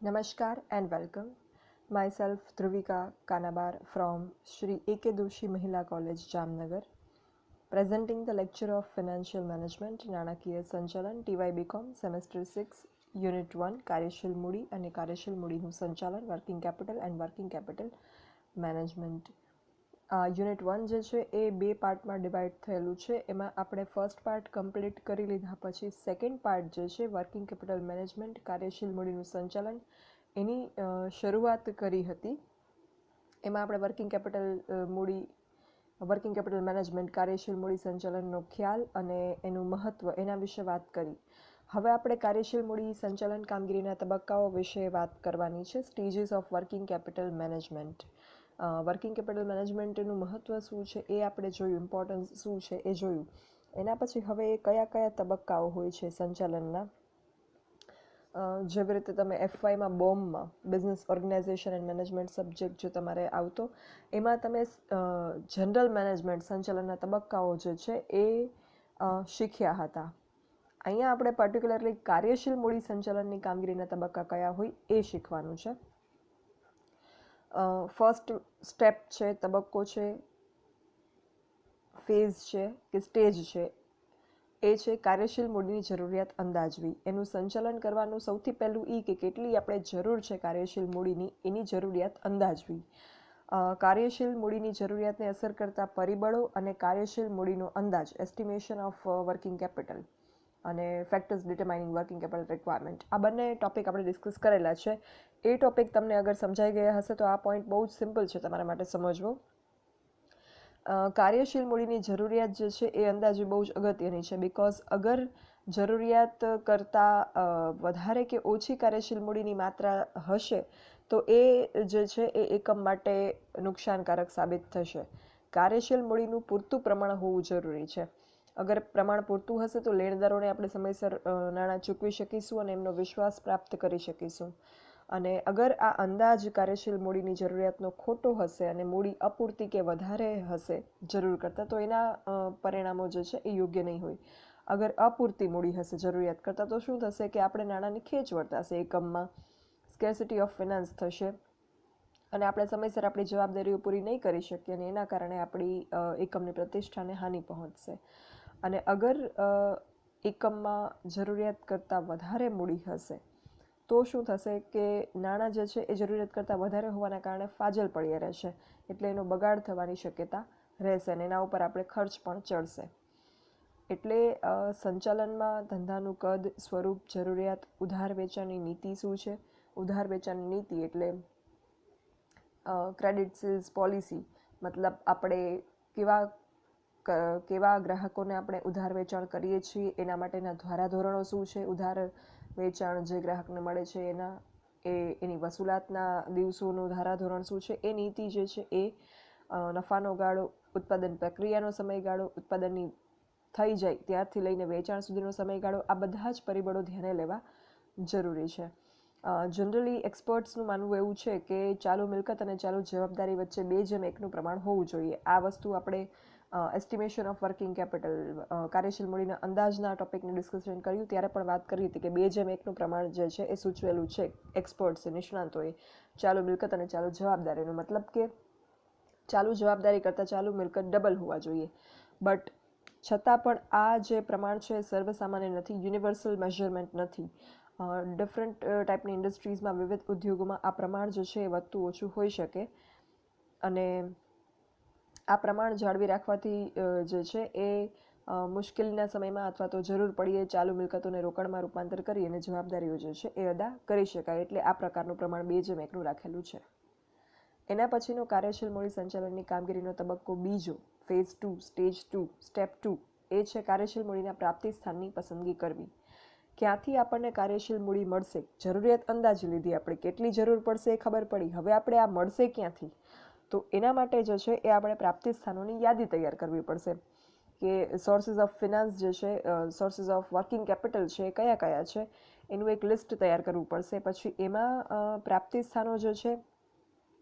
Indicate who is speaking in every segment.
Speaker 1: Namaskar and welcome. Myself Dhruvika Kanabar from Shri A.K. Doshi Mahila College, Jamnagar, presenting the lecture of Financial Management, Nanakiya Sanchalan, TY Semester 6, Unit 1, Karyashil Mudi અને કાર્યશીલ મૂડીનું સંચાલન, working capital and working capital management. Unit 1 જે છે એ બે પાર્ટમાં divide થયેલું છે. એમાં આપણે first part complete કરી લીધા પછી સેકન્ડ પાર્ટ જે છે વર્કિંગ કેપિટલ મેનેજમેન્ટ, કાર્યશીલ મૂડીનું સંચાલન, એની શરૂઆત કરી હતી. એમાં આપણે વર્કિંગ કેપિટલ મેનેજમેન્ટ, કાર્યશીલ મૂડી સંચાલનનો ખ્યાલ અને એનું મહત્ત્વ એના વિશે વાત કરી. હવે આપણે કાર્યશીલ મૂડી સંચાલન કામગીરીના તબક્કાઓ વિશે વાત કરવાની છે. Stages of working capital management. Working capital મેનેજમેન્ટનું મહત્ત્વ શું છે એ આપણે જોયું, ઇમ્પોર્ટન્સ શું છે એ જોયું. એના પછી હવે એ કયા કયા તબક્કાઓ હોય છે સંચાલનના. જેવી રીતે તમે FYમાં બોમ્બમાં business organisation and management subject જો તમારે આવતો, એમાં તમે જનરલ મેનેજમેન્ટ સંચાલનના તબક્કાઓ જે છે એ શીખ્યા હતા. અહીંયા આપણે પર્ટિક્યુલરલી કાર્યશીલ મૂડી સંચાલનની કામગીરીના તબક્કા કયા હોય એ શીખવાનું છે. ફર્સ્ટ સ્ટેપ છે, તબક્કો છે, ફેઝ છે કે સ્ટેજ છે, એ છે કાર્યશીલ મૂડીની જરૂરિયાત અંદાજવી. એનું સંચાલન કરવાનું સૌથી પહેલું એ કે કેટલી આપણે જરૂર છે કાર્યશીલ મૂડીની, એની જરૂરિયાત અંદાજવી. કાર્યશીલ મૂડીની જરૂરિયાતને અસર કરતા પરિબળો અને કાર્યશીલ મૂડીનો અંદાજ, એસ્ટિમેશન ઓફ વર્કિંગ કેપિટલ અને factors determining working capital requirement, આ બંને ટોપિક આપણે ડિસ્કસ કરેલા છે. એ ટોપિક તમને અગર સમજાઈ ગયા હશે તો આ પોઈન્ટ બહુ જ સિમ્પલ છે તમારા માટે સમજવો. કાર્યશીલ મૂડીની જરૂરિયાત જે છે એ અંદાજવી બહુ જ અગત્યની છે. બિકોઝ અગર જરૂરિયાત કરતાં વધારે કે ઓછી કાર્યશીલ મૂડીની માત્રા હશે તો એ જે છે એ એકમ માટે નુકસાનકારક સાબિત થશે. કાર્યશીલ મૂડીનું પૂરતું પ્રમાણ હોવું જરૂરી છે. અગર પ્રમાણ પૂરતું હશે તો લેણદારોને આપણે સમયસર નાણાં ચૂકવી શકીશું અને એમનો વિશ્વાસ પ્રાપ્ત કરી શકીશું. અને અગર આ અંદાજ કાર્યશીલ મૂડીની જરૂરિયાતનો ખોટો હશે અને મૂડી અપૂરતી કે વધારે હશે જરૂર કરતાં, તો એના પરિણામો જે છે એ યોગ્ય નહીં હોય. અગર અપૂરતી મૂડી હશે જરૂરિયાત કરતાં તો શું થશે કે આપણે નાણાંની ખેંચ વર્તાશે, એકમમાં સ્કેર્સિટી ઓફ ફિનાન્સ થશે અને આપણે સમયસર આપણી જવાબદારીઓ પૂરી નહીં કરી શકીએ અને એના કારણે આપણી એકમની પ્રતિષ્ઠાને હાનિ પહોંચશે. અને અગર એકમમાં જરૂરિયાત કરતાં વધારે મૂડી હશે તો શું થશે કે નાણાં જે છે એ જરૂરિયાત કરતાં વધારે હોવાના કારણે ફાજલ પડ્યા રહેશે, એટલે એનો બગાડ થવાની શક્યતા રહેશે અને એના ઉપર આપણે ખર્ચ પણ ચડશે. એટલે સંચાલનમાં ધંધાનું કદ, સ્વરૂપ, જરૂરિયાત, ઉધાર વેચાણની નીતિ શું છે. ઉધાર વેચાણની નીતિ એટલે ક્રેડિટ સેલ્સ પોલિસી, મતલબ આપણે કેવા ગ્રાહકોને આપણે ઉધાર વેચાણ કરીએ છીએ એના માટેના ધારાધોરણો શું છે. ઉધાર વેચાણ જે ગ્રાહકને મળે છે એની વસૂલાતના દિવસોનું ધારાધોરણ શું છે. એ નીતિ જે છે એ નફાનો ગાળો, ઉત્પાદન પ્રક્રિયાનો સમયગાળો, ઉત્પાદનની થઈ જાય ત્યારથી લઈને વેચાણ સુધીનો સમયગાળો, આ બધા જ પરિબળો ધ્યાને લેવા જરૂરી છે. જનરલી એક્સપર્ટ્સનું માનવું એવું છે કે ચાલુ મિલકત અને ચાલુ જવાબદારી વચ્ચે 2:1 પ્રમાણ હોવું જોઈએ. આ વસ્તુ આપણે એસ્ટિમેશન ઓફ વર્કિંગ કેપિટલ, કાર્યશીલ મૂડીના અંદાજના ટોપિકનું ડિસ્કશન કર્યું ત્યારે પણ વાત કરી હતી કે 2:1 પ્રમાણ જે છે એ સૂચવેલું છે એક્સપર્ટ્સે, નિષ્ણાંતોએ, ચાલુ મિલકત અને ચાલુ જવાબદારીનો. મતલબ કે ચાલુ જવાબદારી કરતાં ચાલુ મિલકત ડબલ હોવા જોઈએ. બટ છતાં પણ આ જે પ્રમાણ છે સર્વસામાન્ય નથી, યુનિવર્સલ મેઝરમેન્ટ નથી. ડિફરન્ટ ટાઈપની ઇન્ડસ્ટ્રીઝમાં, વિવિધ ઉદ્યોગોમાં આ પ્રમાણ જે છે એ વધતું ઓછું હોઈ શકે અને આ પ્રમાણ જાળવી રાખવાથી જે છે એ મુશ્કેલીના સમયમાં અથવા તો જરૂર પડીએ ચાલુ મિલકતોને રોકડમાં રૂપાંતર કરી અને જવાબદારીઓ જે છે એ અદા કરી શકાય. એટલે આ પ્રકારનું પ્રમાણ 2:1 રાખેલું છે. એના પછીનો કાર્યશીલ મૂડી સંચાલનની કામગીરીનો તબક્કો બીજો, ફેઝ 2, સ્ટેજ 2, સ્ટેપ 2, એ છે કાર્યશીલ મૂડીના પ્રાપ્તિ સ્થાનની પસંદગી કરવી. ક્યાંથી આપણને કાર્યશીલ મૂડી મળશે, જરૂરિયાત અંદાજી લીધી, આપણે કેટલી જરૂર પડશે એ ખબર પડી, હવે આપણે આ મળશે ક્યાંથી, તો એના માટે જે છે એ આપણે પ્રાપ્તિ સ્થાનોની યાદી તૈયાર કરવી પડશે કે સોર્સિસ ઓફ ફિનાન્સ જે છે, સોર્સિસ ઓફ વર્કિંગ કેપિટલ છે એ કયા કયા છે, એનું એક લિસ્ટ તૈયાર કરવું પડશે. પછી એમાં પ્રાપ્તિ સ્થાનો જે છે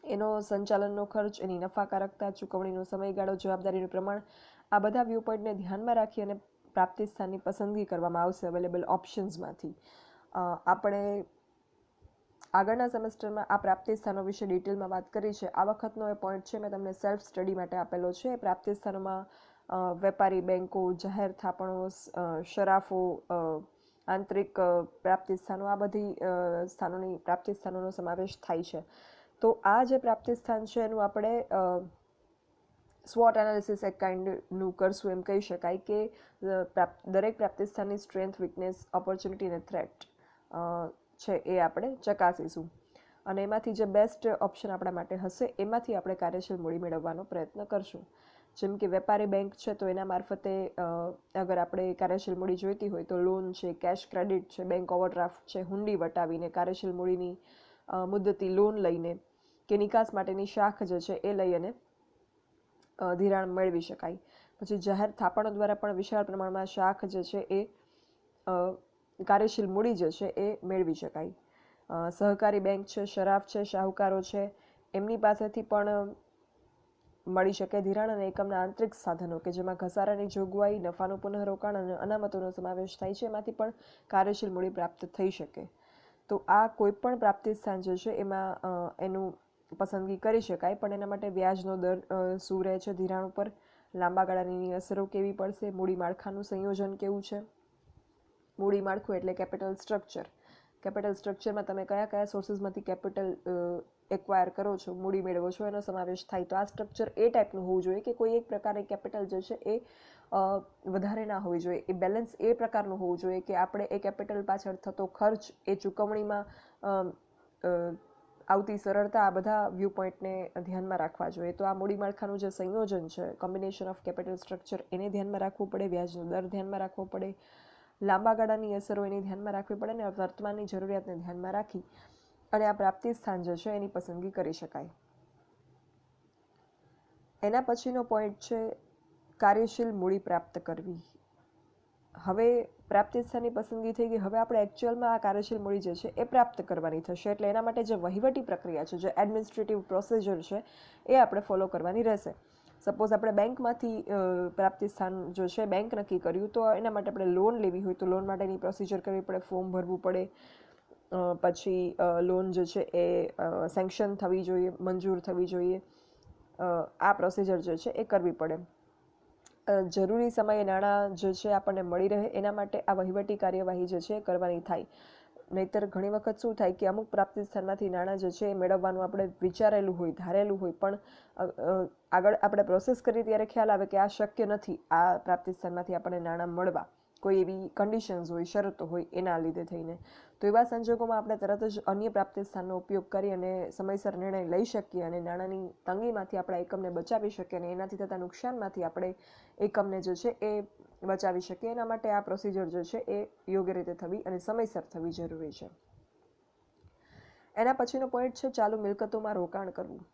Speaker 1: એનો સંચાલનનો ખર્ચ, એની નફાકારકતા, ચૂકવણીનો સમયગાળો, જવાબદારીનું પ્રમાણ, આ બધા વ્યૂ પોઈન્ટને ધ્યાનમાં રાખી અને પ્રાપ્તિ સ્થાનની પસંદગી કરવામાં આવશે અવેલેબલ ઓપ્શન્સમાંથી. આપણે આગળના સેમેસ્ટરમાં આ પ્રાપ્તિ સ્થાનો વિશે ડિટેલમાં વાત કરી છે. આ વખતનો એ પોઈન્ટ છે મેં તમને સેલ્ફ સ્ટડી માટે આપેલો છે. એ પ્રાપ્તિ સ્થાનોમાં વેપારી બેંકો, જાહેર થાપણો, શરાફો, આંતરિક પ્રાપ્તિ સ્થાનો, આ બધી સ્થાનોની પ્રાપ્તિ સ્થાનોનો સમાવેશ થાય છે. તો આ જે પ્રાપ્તિ સ્થાન છે એનું આપણે સ્વોટ એનાલિસિસ એક કાઇન્ડનું કરશું એમ કહી શકાય કે દરેક પ્રાપ્તિ સ્થાનની સ્ટ્રેન્થ, વીકનેસ, ઓપોર્ચ્યુનિટી અને થ્રેટ છે એ આપણે ચકાસીશું અને એમાંથી જે બેસ્ટ ઓપ્શન આપણા માટે હશે એમાંથી આપણે કાર્યશીલ મૂડી મેળવવાનો પ્રયત્ન કરશું. જેમ કે વેપારી બેંક છે તો એના મારફતે અગર આપણે કાર્યશીલ મૂડી જોઈતી હોય તો લોન છે, કેશ ક્રેડિટ છે, બેંક ઓવરડ્રાફ્ટ છે, હુંડી વટાવીને કાર્યશીલ મૂડીની મુદ્દતી લોન લઈને કે નિકાસ માટેની શાખ જે છે એ લઈ અને ધિરાણ મેળવી શકાય. પછી જાહેર થાપણો દ્વારા પણ વિશાળ પ્રમાણમાં શાખ જે છે એ કાર્યશીલ મૂડી જે છે એ મેળવી શકાય. સહકારી બેંક છે, શરાફ છે, શાહુકારો છે, એમની પાસેથી પણ મળી શકે ધિરાણ અને એકમના આંતરિક સાધનો કે જેમાં ઘસારાની જોગવાઈ, નફાનું પુનઃરોકાણ અને અનામતોનો સમાવેશ થાય છે, એમાંથી પણ કાર્યશીલ મૂડી પ્રાપ્ત થઈ શકે. તો આ કોઈ પણ પ્રાપ્તિ સ્થાન જે છે એમાં એનું પસંદગી કરી શકાય, પણ એના માટે વ્યાજનો દર શું રહે છે ધિરાણ ઉપર, લાંબા ગાળાની અસરો કેવી પડશે, મૂડી માળખાનું સંયોજન કેવું છે. મૂડી માળખું એટલે કેપિટલ સ્ટ્રક્ચર. કેપિટલ સ્ટ્રક્ચરમાં તમે કયા કયા સોર્સિસમાંથી કેપિટલ એક્વાયર કરો છો, મૂડી મેળવો છો, એનો સમાવેશ થાય. તો આ સ્ટ્રક્ચર એ ટાઈપનું હોવું જોઈએ કે કોઈ એક પ્રકારે કેપિટલ જે છે એ વધારે ના હોવી જોઈએ. એ બેલેન્સ એ પ્રકારનું હોવું જોઈએ કે આપણે એ કેપિટલ પાછળ થતો ખર્ચ, એ ચૂકવણીમાં આવતી સરળતા, આ બધા વ્યૂ પોઈન્ટને ધ્યાનમાં રાખવા જોઈએ. તો આ મૂડી માળખાનું જે સંયોજન છે, કોમ્બિનેશન ઓફ કેપિટલ સ્ટ્રક્ચર, એને ધ્યાનમાં રાખવું પડે, વ્યાજનો દર ધ્યાનમાં રાખવો પડે, લાંબા ગાળાની અસરો એની ધ્યાનમાં રાખવી પડે અને વર્તમાનની જરૂરિયાતને ધ્યાનમાં રાખી અને આ પ્રાપ્તિ સ્થાન જે છે એની પસંદગી કરી શકાય. એના પછીનો પોઈન્ટ છે કાર્યશીલ મૂડી પ્રાપ્ત કરવી. હવે પ્રાપ્તિ સ્થાનની પસંદગી થઈ ગઈ, હવે આપણે એકચ્યુઅલમાં આ કાર્યશીલ મૂડી જે છે એ પ્રાપ્ત કરવાની થશે. એટલે એના માટે જે વહીવટી પ્રક્રિયા છે, જે એડમિનિસ્ટ્રેટિવ પ્રોસિજર છે એ આપણે ફોલો કરવાની રહેશે. સપોઝ આપણે બેંકમાંથી પ્રાપ્તિ સ્થાન જો છે બેંક નક્કી કર્યું, તો એના માટે આપણે લોન લેવી હોય તો લોન માટેની પ્રોસિજર કરવી પડે, ફોર્મ ભરવું પડે, પછી લોન જે છે એ સેન્કશન થવી જોઈએ, મંજૂર થવી જોઈએ, આ પ્રોસિજર જે છે એ કરવી પડે. જરૂરી સમયે નાણાં જે છે આપણને મળી રહે એના માટે આ વહીવટી કાર્યવાહી જે છે એ કરવાની થાય. નહીંતર ઘણી વખત શું થાય કે અમુક પ્રાપ્તિ સ્થાનમાંથી નાણાં જે છે એ મેળવવાનું આપણે વિચારેલું હોય, ધારેલું હોય, પણ આગળ આપણે પ્રોસેસ કરીએ ત્યારે ખ્યાલ આવે કે આ શક્ય નથી, આ પ્રાપ્તિ સ્થાનમાંથી આપણને નાણાં મળવા. કોઈ એવી કન્ડિશન્સ હોય, શરતો હોય એના લીધે થઈને. તો એવા સંજોગોમાં આપણે તરત જ અન્ય પ્રાપ્તિ સ્થાનનો ઉપયોગ કરી અને સમયસર નિર્ણય લઈ શકીએ અને નાણાંની તંગીમાંથી આપણા એકમને બચાવી શકીએ અને એનાથી થતા નુકસાનમાંથી આપણે એકમને જે છે એ બચાવી શકીએ. એના માટે આ પ્રોસિજર જે છે એ યોગ્ય રીતે થવી અને સમયસર થવી જરૂરી છે. એના પછીનો પોઈન્ટ છે ચાલુ મિલકતોમાં રોકાણ કરવું.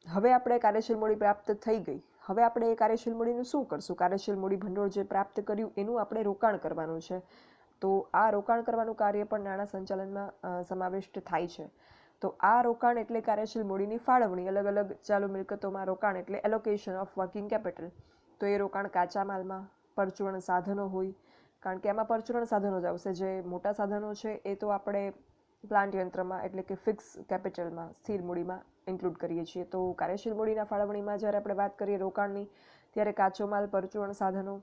Speaker 1: હવે આપણે કાર્યશીલ મૂડી પ્રાપ્ત થઈ ગઈ, હવે આપણે એ કાર્યશીલ મૂડીનું શું કરશું? કાર્યશીલ મૂડી ભંડોળ જે પ્રાપ્ત કર્યું એનું આપણે રોકાણ કરવાનું છે. તો આ રોકાણ કરવાનું કાર્ય પણ નાણાં સંચાલનમાં સમાવિષ્ટ થાય છે. તો આ રોકાણ એટલે કાર્યશીલ મૂડીની ફાળવણી. અલગ અલગ ચાલુ મિલકતોમાં રોકાણ એટલે એલોકેશન ઓફ વર્કિંગ કેપિટલ. તો એ રોકાણ કાચા માલમાં, પરચુરણ સાધનો હોય, કારણ કે એમાં પરચુરણ સાધનો જ આવશે. જે મોટા સાધનો છે એ તો આપણે પ્લાન્ટ યંત્રમાં એટલે કે ફિક્સ કેપિટલમાં, સ્થિર મૂડીમાં ઇન્ક્લુડ કરીએ છીએ. તો કાર્યશીલ મૂડીના ફાળવણીમાં જ્યારે આપણે વાત કરીએ રોકાણની, ત્યારે કાચો માલ, પરચુરણ સાધનો,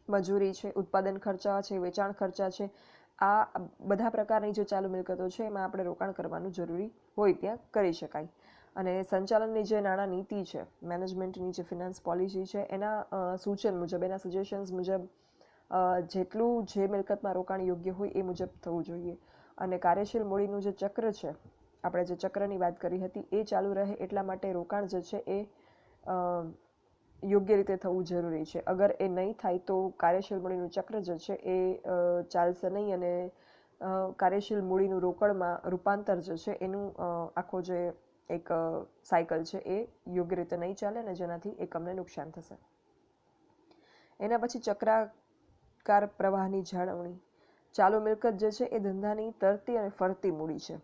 Speaker 1: મજૂરી છે, ઉત્પાદન ખર્ચા છે, વેચાણ ખર્ચા છે, આ બધા પ્રકારની જે ચાલુ મિલકતો છે એમાં આપણે રોકાણ કરવાનું જરૂરી હોય ત્યાં કરી શકાય. અને સંચાલનની જે નાણાં નીતિ છે, મેનેજમેન્ટની જે ફિનાન્સ પોલિસી છે, એના સૂચન મુજબ, એના સજેશન્સ મુજબ જેટલું જે મિલકતમાં રોકાણ યોગ્ય હોય એ મુજબ થવું જોઈએ. અને કાર્યશીલ મૂડીનું જે ચક્ર છે, આપણે જે ચક્રની વાત કરી હતી, એ ચાલુ રહે એટલા માટે રોકાણ જે છે એ યોગ્ય રીતે થવું જરૂરી છે. અગર એ નહીં થાય તો કાર્યશીલ મૂડીનું ચક્ર જે છે એ ચાલશે નહીં અને કાર્યશીલ મૂડીનું રોકડમાં રૂપાંતર જે છે એનું આખો જે એક સાયકલ છે એ યોગ્ય રીતે નહીં ચાલે અને જેનાથી એકમને નુકસાન થશે. એના પછી ચક્રાકાર પ્રવાહની જાળવણી. ચાલુ મિલકત જે છે એ ધંધાની તરતી અને ફરતી મૂડી છે,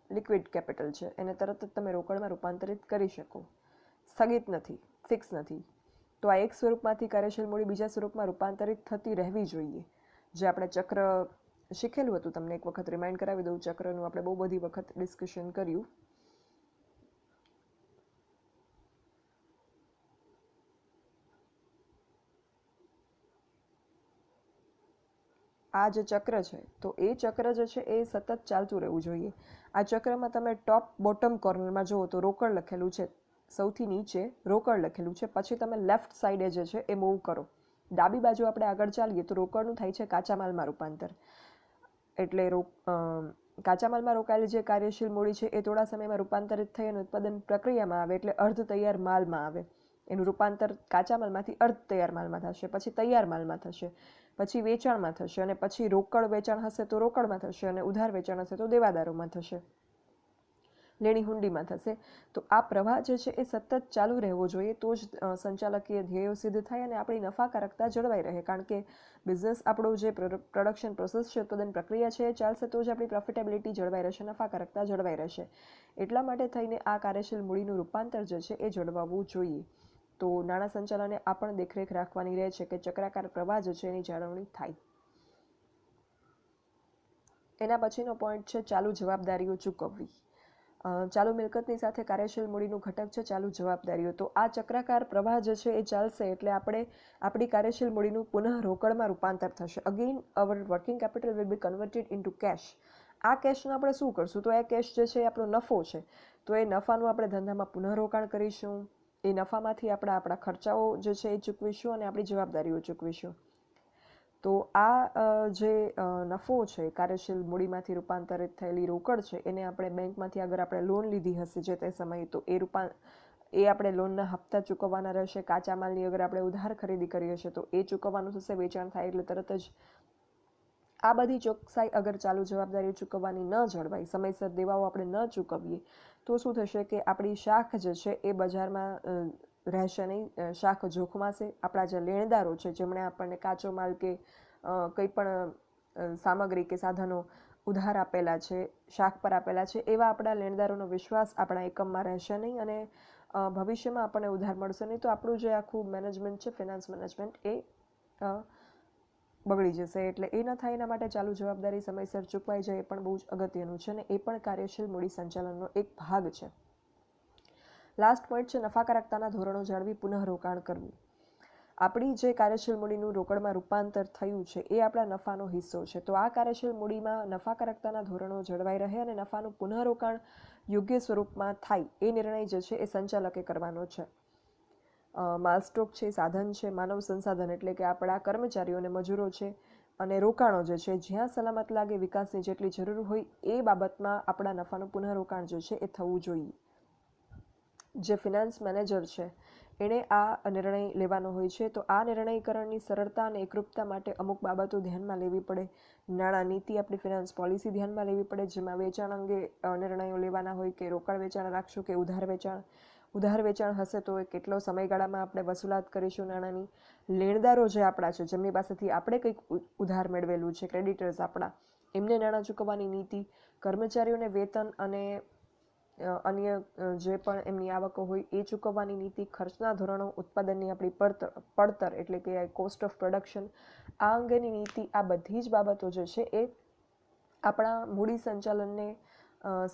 Speaker 1: લિક્વિડ કેપિટલ છે. એને તરત જ તમે રોકડમાં રૂપાંતરિત કરી શકો, સ્થગિત નથી, ફિક્સ નથી. તો આ એક સ્વરૂપમાંથી કાર્યશીલ મૂડી બીજા સ્વરૂપમાં રૂપાંતરિત થતી રહેવી જોઈએ. જે આપણે ચક્ર શીખેલું હતું તમને એક વખત રિમાઇન્ડ કરાવી દઉં. ચક્રનું આપણે બહુ બધી વખત ડિસ્કશન કર્યું. આ જે ચક્ર છે તો એ ચક્ર જે છે એ સતત ચાલતું રહેવું જોઈએ. આ ચક્રમાં તમે ટોપ બોટમ કોર્નરમાં જુઓ તો રોકડ લખેલું છે, સૌથી નીચે રોકડ લખેલું છે. પછી તમે લેફ્ટ સાઈડે જે છે એ મૂવ કરો, ડાબી બાજુ આપણે આગળ ચાલીએ તો રોકડનું થાય છે કાચા માલમાં રૂપાંતર. એટલે કાચા માલમાં રોકાયેલી જે કાર્યશીલ મૂડી છે એ થોડા સમયમાં રૂપાંતરિત થઈ અને ઉત્પાદન પ્રક્રિયામાં આવે એટલે અર્ધ તૈયાર માલમાં આવે. એનું રૂપાંતર કાચા માલમાંથી અર્ધ તૈયાર માલમાં થશે, પછી તૈયાર માલમાં થશે, પછી વેચાણમાં થશે, અને પછી રોકડ વેચાણ હશે તો રોકડમાં થશે, અને ઉધાર વેચાણ હશે તો દેવાદારોમાં થશે, લેણી હુંડીમાં થશે. તો આ પ્રવાહ જે છે એ સતત ચાલુ રહેવો જોઈએ, તો જ સંચાલકીય ધ્યેયો સિદ્ધ થાય અને આપણી નફાકારકતા જળવાઈ રહે. કારણ કે બિઝનેસ આપણો જે પ્રોડક્શન પ્રોસેસ છે, ઉત્પાદન પ્રક્રિયા છે, એ ચાલશે તો જ આપણી પ્રોફિટેબિલિટી જળવાઈ રહેશે, નફાકારકતા જળવાઈ રહેશે. એટલા માટે થઈને આ કાર્યશીલ મૂડીનું રૂપાંતર જે છે એ જળવાવું જોઈએ. તો નાણાં સંચાલને આ પણ દેખરેખ રાખવાની રહે છે કે ચક્રાકાર પ્રવાહ જે છે એની જાળવણી થાય. એના પછીનો પોઈન્ટ છે ચાલુ જવાબદારીઓ ચૂકવવી. ચાલુ મિલકતની સાથે કાર્યશીલ મૂડીનું ઘટક છે ચાલુ જવાબદારીઓ. તો આ ચક્રાકાર પ્રવાહ જે છે એ ચાલશે એટલે આપણે આપણી કાર્યશીલ મૂડીનું પુનઃ રોકડમાં રૂપાંતર થશે. Again our working capital will be converted into cash. આ કેશનું આપણે શું કરશું? તો એ કેશ જે છે એ આપણો નફો છે, તો એ નફાનું આપણે ધંધામાં પુનઃરોકાણ કરીશું. એ નફામાંથી આપણા ખર્ચાઓ જે છે એ ચૂકવીશું અને આપણી જવાબદારીઓ ચૂકવીશું. તો આ જે નફો છે, કાર્યશીલ મૂડીમાંથી રૂપાંતરિત થયેલી રોકડ છે, એને આપણે બેંકમાંથી અગર આપણે લોન લીધી હશે જે તે સમયે, તો એ આપણે લોનના હપ્તા ચૂકવવાના રહેશે. કાચા માલની અગર આપણે ઉધાર ખરીદી કરી હશે તો એ ચૂકવવાનું થશે. વેચાણ થાય એટલે તરત જ આ બધી ચોકસાઈ અગર ચાલુ જવાબદારીઓ ચૂકવવાની ન જળવાય, સમયસર દેવાઓ આપણે ન ચૂકવીએ તો શું થશે કે આપણી શાખ જે છે એ બજારમાં રહેશે નહીં, શાખ જોખમાશે. આપણા જે લેણદારો છે જેમણે આપણને કાચો માલ કે કંઈ પણ સામગ્રી કે સાધનો ઉધાર આપેલા છે, શાખ પર આપેલા છે, એવા આપણા લેણદારોનો વિશ્વાસ આપણા એકમમાં રહેશે નહીં અને ભવિષ્યમાં આપણને ઉધાર મળશે નહીં. તો આપણું જે આખું મેનેજમેન્ટ છે, ફિનાન્સ મેનેજમેન્ટ, એ બગડી જશે. એટલે એ ન થાય એના માટે ચાલુ જવાબદારી સમયસર ચૂકવાઈ જાય એ પણ બહુ જ અગત્યનું છે અને એ પણ કાર્યશીલ મૂડી સંચાલનનો એક ભાગ છે. લાસ્ટ પોઈન્ટ છે નફાકારકતાના ધોરણો જાળવી પુનઃરોકાણ કરવું. આપણી જે કાર્યશીલ મૂડીનું રોકડમાં રૂપાંતર થયું છે એ આપણા નફાનો હિસ્સો છે. તો આ કાર્યશીલ મૂડીમાં નફાકારકતાના ધોરણો જળવાઈ રહે અને નફાનું પુનઃરોકાણ યોગ્ય સ્વરૂપમાં થાય એ નિર્ણય જે છે એ સંચાલકે કરવાનો છે. માલસ્ટોક છે, સાધન છે, માનવ સંસાધન એટલે કે આપણા કર્મચારીઓ અને મજૂરો છે, અને રોકાણો જે છે, જ્યાં સલામત લાગે વિકાસની જેટલી જરૂર હોય એ બાબતમાં આપણા નફાનું પુનઃરોકાણ જે છે એ થવું જોઈએ. જે ફિનાન્સ મેનેજર છે એણે આ નિર્ણય લેવાનો હોય છે. તો આ નિર્ણયકરણની સરળતા અને એકરૂપતા માટે અમુક બાબતો ધ્યાનમાં લેવી પડે. નાણાં નીતિ, આપણી ફિનાન્સ પોલિસી ધ્યાનમાં લેવી પડે, જેમાં વેચાણ અંગે નિર્ણયો લેવાના હોય કે રોકડ વેચાણ રાખશું કે ઉધાર વેચાણ. ઉધાર વેચાણ હશે તો કેટલો સમયગાળામાં આપણે વસૂલાત કરીશું નાણાંની. લેણદારો જે આપણા છે, જેમની પાસેથી આપણે કંઈક ઉધાર મેળવેલું છે, ક્રેડિટર્સ આપણા, એમને નાણાં ચૂકવવાની નીતિ. કર્મચારીઓને વેતન અને અન્ય જે પણ એમની આવકો હોય એ ચૂકવવાની નીતિ. ખર્ચના ધોરણો, ઉત્પાદનની આપણી પડતર એટલે કે કોસ્ટ ઓફ પ્રોડક્શન, આ અંગેની નીતિ. આ બધી જ બાબતો જે છે એ આપણા મૂડી સંચાલનને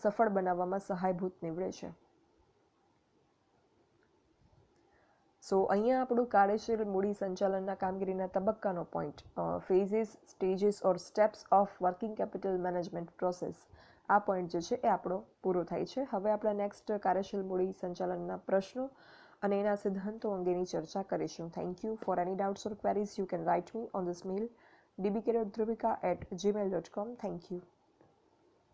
Speaker 1: સફળ બનાવવામાં સહાયભૂત નીવડે છે. સો અહીંયા આપણું કાર્યશીલ મૂડી સંચાલનના કામગીરીના તબક્કાનો point, ફેઝિસ, stages or steps of working capital management process, આ પોઈન્ટ જે છે એ આપણો પૂરો થાય છે. હવે આપણે નેક્સ્ટ કાર્યશીલ મૂડી સંચાલનના પ્રશ્નો અને એના સિદ્ધાંતો અંગેની ચર્ચા કરીશું. Thank you. For any doubts or queries you can write me on this mail dbk.dhruvika@gmail.com. Thank you.